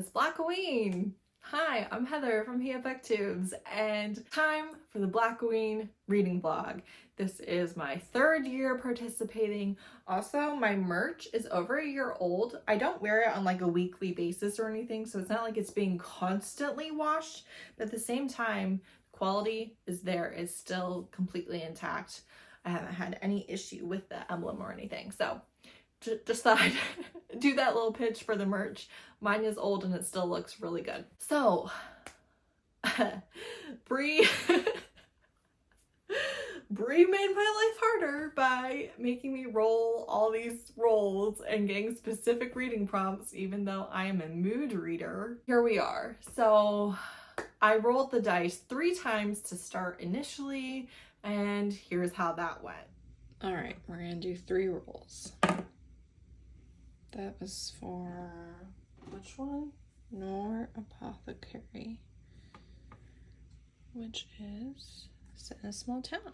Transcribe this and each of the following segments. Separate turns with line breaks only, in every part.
it's Blackoween! Hi, I'm Heather from here booktubes, and time for the Blackoween reading vlog. This is my third year participating. Also, my merch is over a year old. I don't wear it on like a weekly basis or anything, so it's not like it's being constantly washed, but at the same time, quality is there. It's still completely intact. I haven't had any issue with the emblem or anything, so just thought I'd do that little pitch for the merch. Mine is old and it still looks really good. So, Bree made my life harder by making me roll all these rolls and getting specific reading prompts, even though I am a mood reader. Here we are. So I rolled the dice 3 times to start initially, and here's how that went.
All right, we're gonna do 3 rolls. That was for which one? Nor Apothecary, which is set in a small town.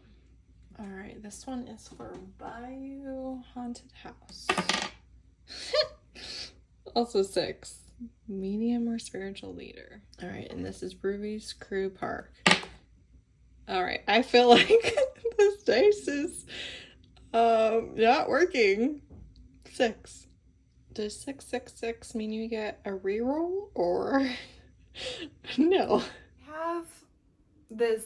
All right, this one is for Bayou Haunted House. Also 6. Medium or spiritual leader. All right, and this is Ruby's Crew Park. All right, I feel like this dice is not working. 6. Does 666 mean you get a reroll or no?
I have this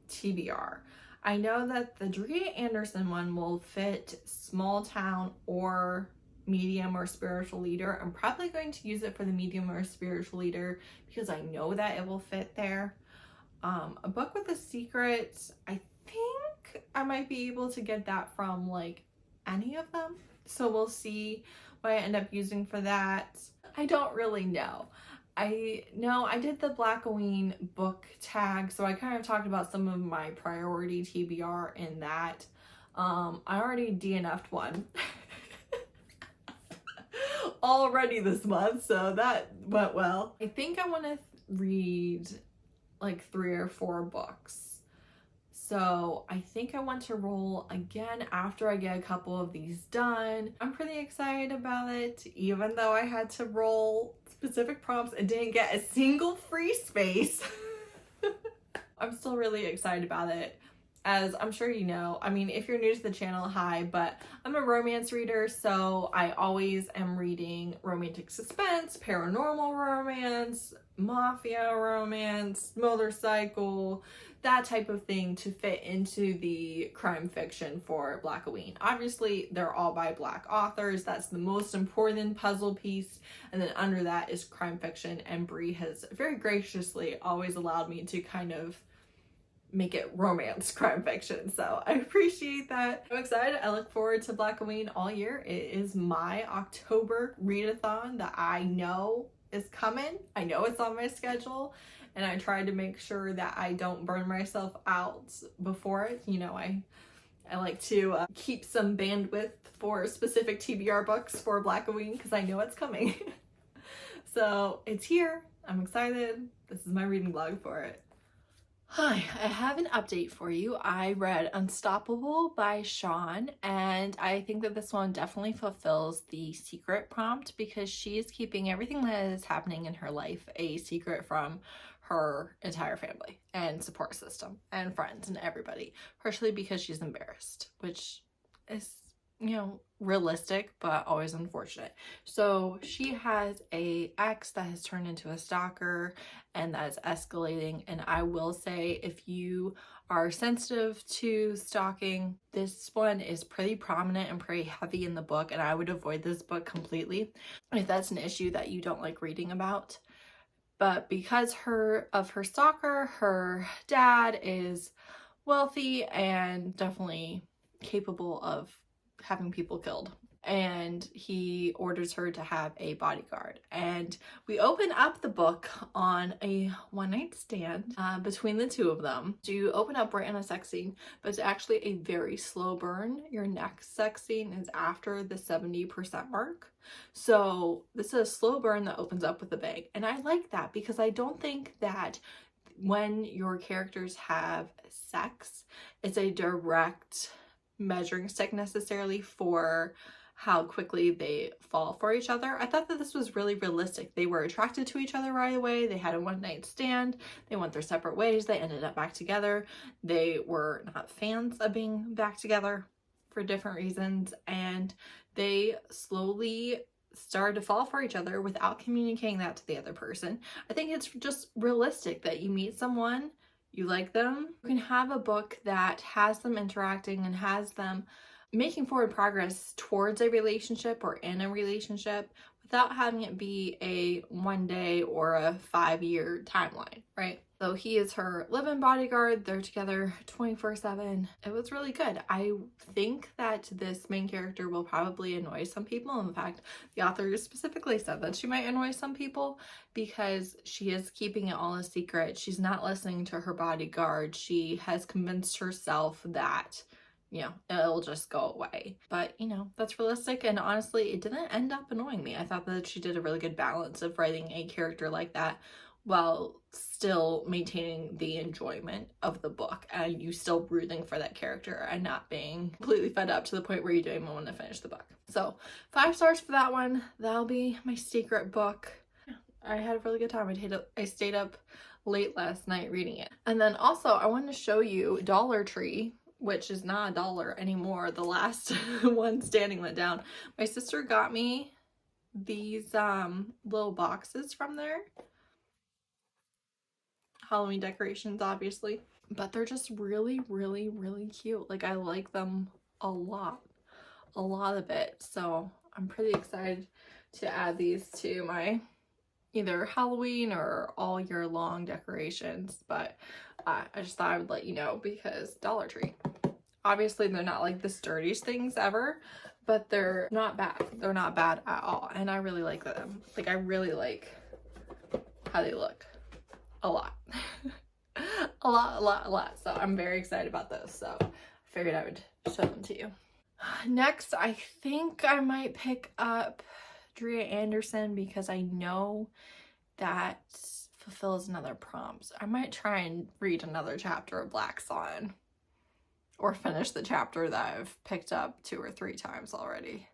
TBR. I know that the Dria Andersen one will fit small town or medium or spiritual leader. I'm probably going to use it for the medium or spiritual leader because I know that it will fit there. A book with a secret, I think I might be able to get that from like any of them. So we'll see what I end up using for that. I don't really know. I know I did the Blackoween book tag, so I kind of talked about some of my priority TBR in that. I already DNF'd one already this month, so that went well. I think I want to read like 3 or 4 books. So I think I want to roll again after I get a couple of these done. I'm pretty excited about it, even though I had to roll specific prompts and didn't get a single free space. I'm still really excited about it. As I'm sure you know, I mean, if you're new to the channel, hi, but I'm a romance reader, so I always am reading romantic suspense, paranormal romance, Mafia romance, motorcycle, that type of thing to fit into the crime fiction for Blackoween. Obviously, they're all by Black authors. That's the most important puzzle piece. And then under that is crime fiction, and Bree has very graciously always allowed me to kind of make it romance crime fiction, so I appreciate that. I'm excited. I look forward to Blackoween all year. It is my October readathon that I know is coming. I know it's on my schedule, and I try to make sure that I don't burn myself out before it. You know, I like to keep some bandwidth for specific TBR books for Blackoween because I know it's coming. So it's here. I'm excited. This is my reading vlog for it. Hi, I have an update for you. I read Unstoppable by Shon, and I think that this one definitely fulfills the secret prompt because she is keeping everything that is happening in her life a secret from her entire family and support system and friends and everybody, partially because she's embarrassed, which is, you know, realistic but always unfortunate. So she has a ex that has turned into a stalker, and that is escalating. And I will say, if you are sensitive to stalking, this one is pretty prominent and pretty heavy in the book, and I would avoid this book completely if that's an issue that you don't like reading about. But because of her stalker, her dad is wealthy and definitely capable of having people killed, and he orders her to have a bodyguard. And we open up the book on a one-night stand between the two of them. So you open up right in a sex scene, but it's actually a very slow burn. Your next sex scene is after the 70% mark. So this is a slow burn that opens up with a bang, and I like that because I don't think that when your characters have sex, it's a direct measuring stick necessarily for how quickly they fall for each other. I thought that this was really realistic. They were attracted to each other right away. They had a one-night stand. They went their separate ways. They ended up back together. They were not fans of being back together for different reasons, and they slowly started to fall for each other without communicating that to the other person. I think it's just realistic that you meet someone, you like them, you can have a book that has them interacting and has them making forward progress towards a relationship or in a relationship without having it be a 1 day or a 5-year timeline, right? So he is her live-in bodyguard. They're together 24/7. It was really good. I think that this main character will probably annoy some people. In fact, the author specifically said that she might annoy some people because she is keeping it all a secret. She's not listening to her bodyguard. She has convinced herself that, you know, it'll just go away. But, you know, that's realistic, and honestly, it didn't end up annoying me. I thought that she did a really good balance of writing a character like that while still maintaining the enjoyment of the book, and you still rooting for that character and not being completely fed up to the point where you don't even want to finish the book. So 5 stars for that one. That'll be my secret book. I had a really good time. I stayed up late last night reading it. And then also I wanted to show you Dollar Tree, which is not $1 anymore. The last one standing went down. My sister got me these little boxes from there. Halloween decorations, obviously. But they're just really, really, really cute. Like, I like them a lot. A lot of it. So I'm pretty excited to add these to my either Halloween or all year long decorations. But I just thought I would let you know because Dollar Tree. Obviously, they're not like the sturdiest things ever, but they're not bad. They're not bad at all. And I really like them. Like, I really like how they look. A lot. a lot. So I'm very excited about those. So I figured I would show them to you. Next, I think I might pick up Dria Andersen because I know that fulfills another prompt. I might try and read another chapter of Blackoween, or finish the chapter that I've picked up 2 or 3 times already.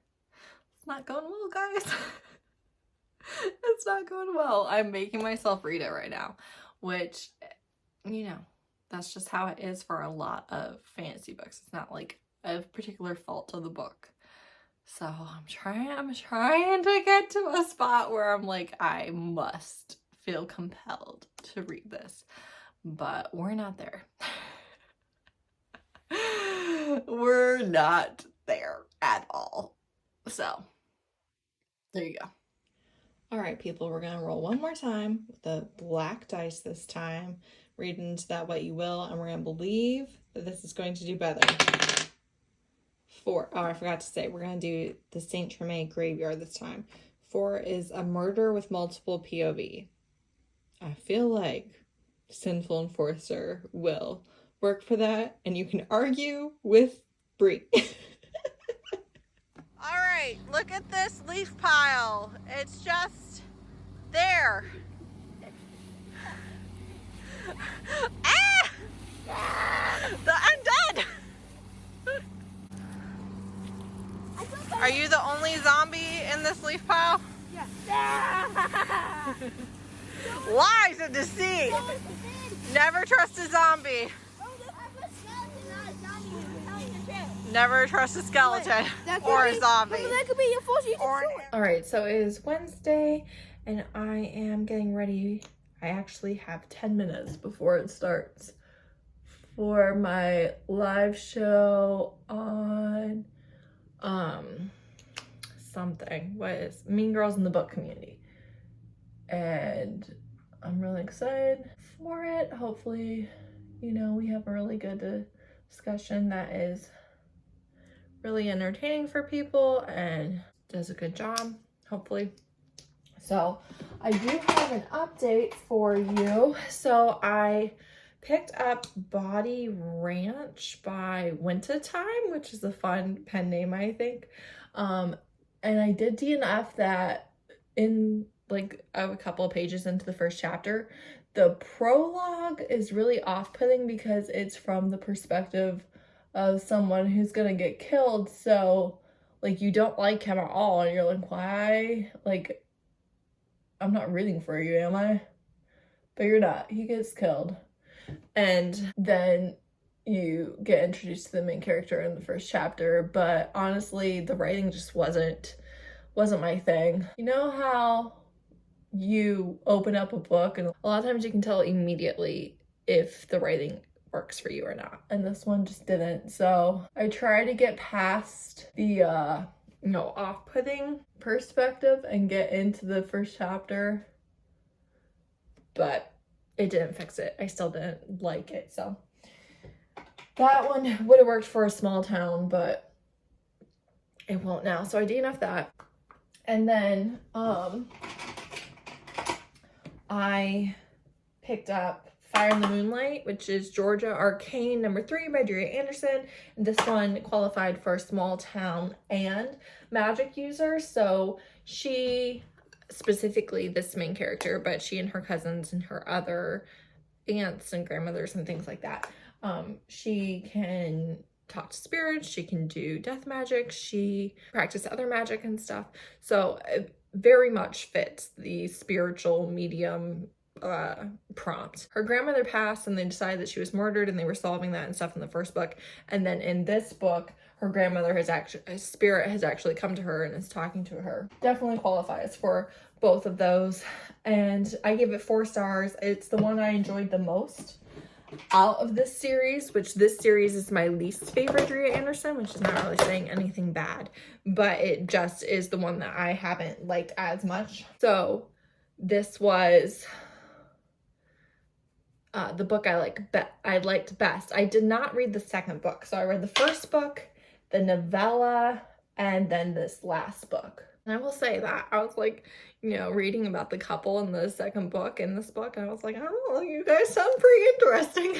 It's not going well, guys. It's not going well. I'm making myself read it right now, which, you know, that's just how it is for a lot of fantasy books. It's not like a particular fault of the book. So I'm trying to get to a spot where I'm like, I must feel compelled to read this, but we're not there. We're not there at all. So there you go.
All right, people, we're going to roll one more time with the black dice this time. Read into that what you will, and we're going to believe that this is going to do better. 4. Oh, I forgot to say, we're going to do the Saint Tremaine graveyard this time. 4 is a murder with multiple POV. I feel like Sinful Enforcer will work for that, and you can argue with Brie.
All right, look at this leaf pile. It's just there. Ah! The undead! Are you the only zombie in this leaf pile?
Yeah.
Lies and deceit. Never trust a zombie. Never trust a skeleton or a zombie.
That could be your force.
All right, so it is Wednesday and I am getting ready. I actually have 10 minutes before it starts for my live show on something. What is Mean Girls in the Book Community? And I'm really excited for it. Hopefully, you know, we have a really good discussion that is really entertaining for people and does a good job, hopefully. So I do have an update for you. So I picked up Body Ranch by Winter Time, which is a fun pen name, I think. And I did DNF that in like a couple of pages into the first chapter. The prologue is really off-putting because it's from the perspective of someone who's gonna get killed. So
like, you don't like him at all, and you're like, why? Like, I'm not rooting for you, am I? But you're not. He gets killed. And then you get introduced to the main character in the first chapter, but honestly, the writing just wasn't my thing. You know how you open up a book and a lot of times you can tell immediately if the writing works for you or not, and this one just didn't. So I try to get past the off-putting perspective and get into the first chapter, but it didn't fix it. I still didn't like it. So that one would have worked for a small town, but it won't now. So I DNF'd that. And then I picked up Fire in the Moonlight, which is Georgia Arcane #3 by Dria Andersen. And this one qualified for small town and magic user. So she, specifically this main character, but she and her cousins and her other aunts and grandmothers and things like that, she can talk to spirits, she can do death magic, she practices other magic and stuff. So it very much fits the spiritual medium prompt. Her grandmother passed and they decided that she was murdered, and they were solving that and stuff in the first book. And then in this book, her grandmother a spirit has actually come to her and is talking to her. Definitely qualifies for both of those. And I give it 4 stars. It's the one I enjoyed the most out of this series, which this series is my least favorite Dria Andersen, which is not really saying anything bad, but it just is the one that I haven't liked as much. So this was the book I liked best. I did not read the second book. So I read the first book, the novella, and then this last book. And I will say that I was like, reading about the couple in the second book in this book, and I was like, I don't know, you guys sound pretty interesting.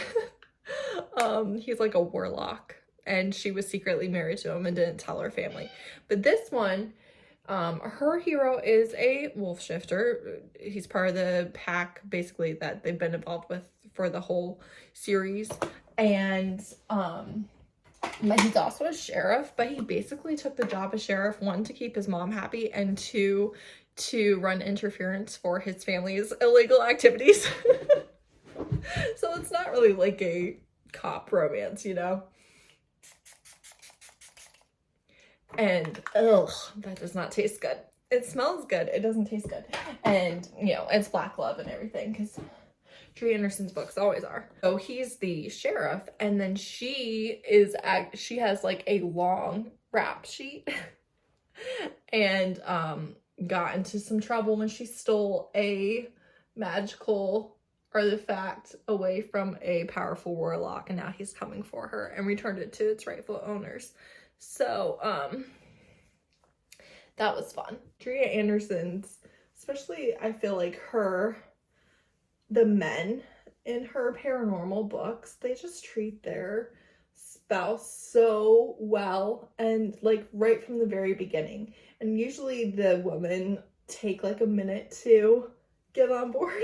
He's like a warlock, and she was secretly married to him and didn't tell her family. But this one, her hero is a wolf shifter. He's part of the pack, basically, that they've been involved with for the whole series. And he's also a sheriff, but he basically took the job as sheriff, 1, to keep his mom happy, and 2, to run interference for his family's illegal activities. So it's not really like a cop romance, And that does not taste good. It smells good, it doesn't taste good. And it's black love and everything, because Dria Andersen's books always are. So he's the sheriff, and then she has like a long rap sheet and got into some trouble when she stole a magical artifact away from a powerful warlock, and now he's coming for her and returned it to its rightful owners. So that was fun. Dria Andersen's, especially, I feel like the men in her paranormal books, they just treat their spouse so well, and like right from the very beginning. And usually the women take like a minute to get on board,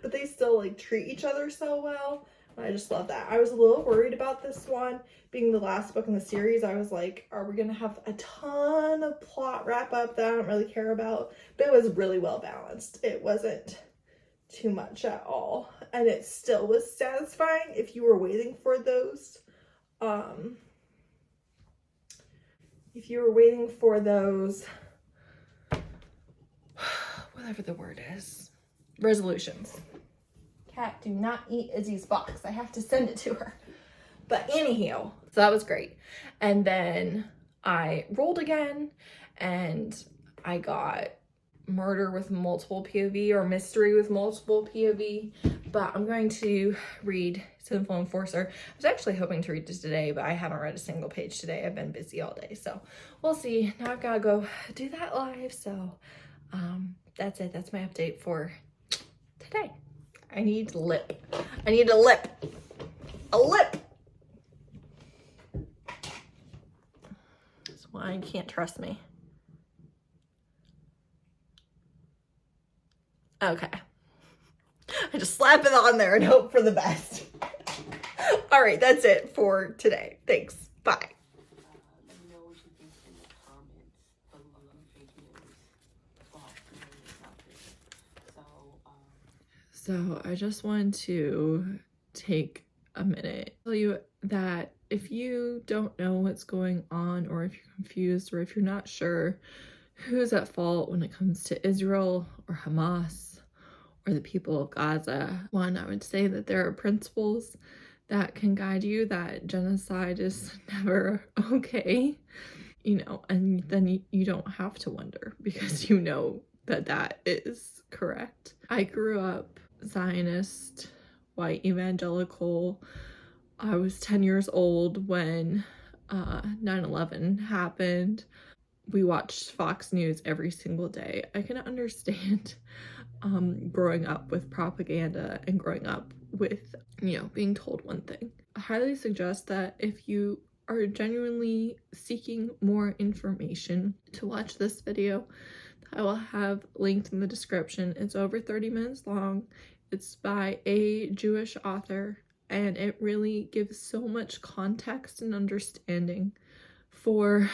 but they still like treat each other so well. I just love that. I was a little worried about this one being the last book in the series. I was like, are we gonna have a ton of plot wrap up that I don't really care about? But it was really well balanced. It wasn't too much at all, and it still was satisfying if you were waiting for those whatever the word is, resolutions. Cat, do not eat Izzy's box. I have to send it to her. But anywho, so that was great. And then I rolled again, and I got murder with multiple POV, or mystery with multiple POV. But I'm going to read Sinful Enforcer. I was actually hoping to read this today, but I haven't read a single page today. I've been busy all day, so we'll see. Now I've got to go do that live. So that's it. That's my update for today. I need lip. I need a lip. A lip. That's why you can't trust me. Okay. I just slap it on there and hope for the best. All right, that's it for today. Thanks. Bye. So I just wanted to take a minute to tell you that if you don't know what's going on, or if you're confused, or if you're not sure who's at fault when it comes to Israel or Hamas or the people of Gaza, one, I would say that there are principles that can guide you, that genocide is never okay, you know, and then you don't have to wonder because you know that that is correct. I grew up Zionist, white, evangelical. I was 10 years old when 9/11 happened. We watched Fox News every single day. I can understand growing up with propaganda and growing up with, you know, being told one thing. I highly suggest that if you are genuinely seeking more information, to watch this video that I will have linked in the description. It's over 30 minutes long. It's by a Jewish author, and it really gives so much context and understanding for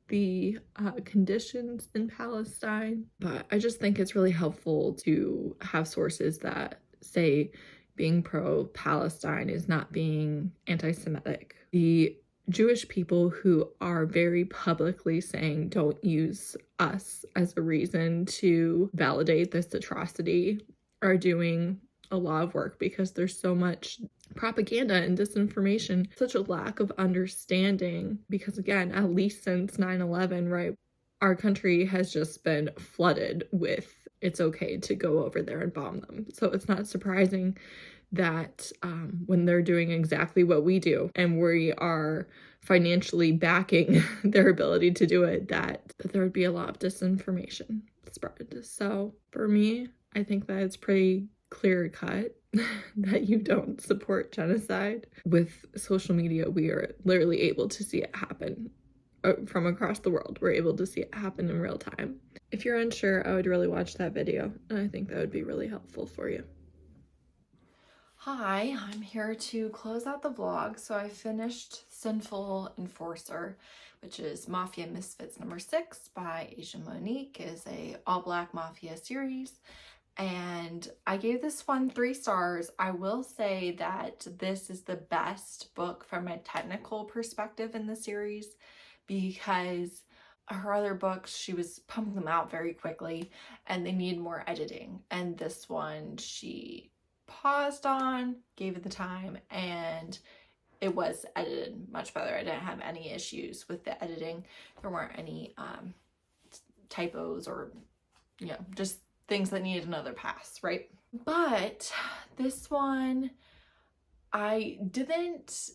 the conditions in Palestine. But I just think it's really helpful to have sources that say being pro-Palestine is not being anti-Semitic. The Jewish people who are very publicly saying don't use us as a reason to validate this atrocity are doing a lot of work, because there's so much propaganda and disinformation, such a lack of understanding, because again, at least since 9/11, right, our country has just been flooded with it's okay to go over there and bomb them. So it's not surprising that when they're doing exactly what we do and we are financially backing their ability to do it, that there would be a lot of disinformation spread. So for me, I think that it's pretty clear cut that you don't support genocide. With social media, we are literally able to see it happen from across the world. We're able to see it happen in real time. If you're unsure, I would really watch that video, and I think that would be really helpful for you.
Hi, I'm here to close out the vlog. So I finished Sinful Enforcer, which is Mafia Misfits number 6 by Monique. It is a all-black Mafia series. And I gave this one 3 stars. I will say that this is the best book from a technical perspective in the series, because her other books, she was pumping them out very quickly and they need more editing. And this one, she paused on, gave it the time, and it was edited much better. I didn't have any issues with the editing. There weren't any typos or, you know, just things that needed another pass, right? But this one, I didn't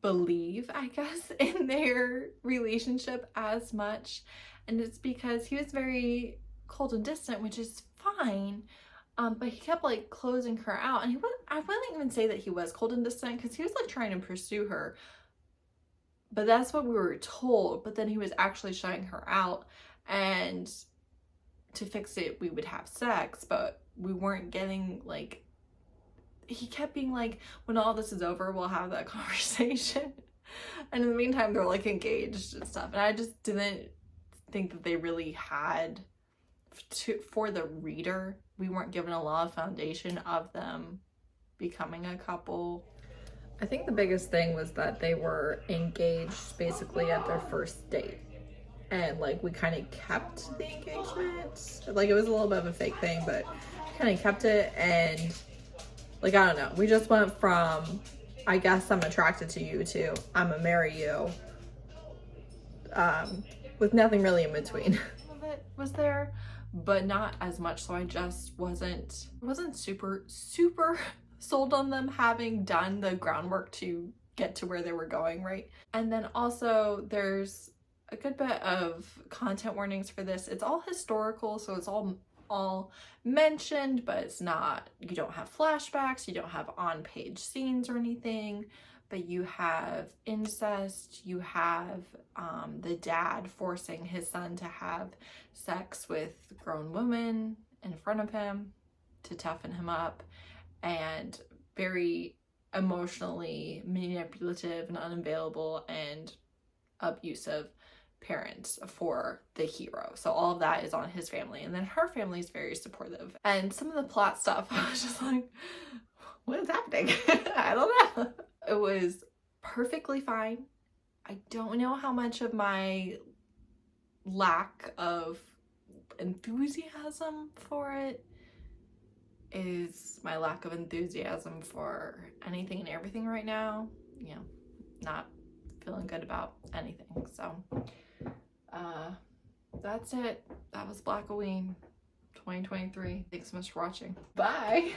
believe, I guess, in their relationship as much. And it's because he was very cold and distant, which is fine. But he kept like closing her out, and I wouldn't even say that he was cold and distant, because he was like trying to pursue her. But that's what we were told. But then he was actually shutting her out, and to fix it, we would have sex, but we weren't getting, like, he kept being like, when all this is over, we'll have that conversation. And in the meantime, they're like engaged and stuff. And I just didn't think that they really had for the reader. We weren't given a lot of foundation of them becoming a couple. I think the biggest thing was that they were engaged basically at their first date. And like we kind of kept the engagement. Like it was a little bit of a fake thing, but kind of kept it. And like, I don't know, we just went from, I guess I'm attracted to you, to I'm gonna marry you, with nothing really in between. Some of it was there, but not as much. So I just wasn't super sold on them having done the groundwork to get to where they were going, right? And then also there's a good bit of content warnings for this. It's all historical, so it's all mentioned, but it's not, you don't have flashbacks, you don't have on-page scenes or anything, but you have incest, you have the dad forcing his son to have sex with grown women in front of him to toughen him up, and very emotionally manipulative and unavailable and abusive parent for the hero. So all of that is on his family. And then her family is very supportive. And some of the plot stuff, I was just like, what is happening? I don't know. It was perfectly fine. I don't know how much of my lack of enthusiasm for it is my lack of enthusiasm for anything and everything right now. You know, not feeling good about anything. So that's it. That was Blackoween 2023. Thanks so much for watching. Bye.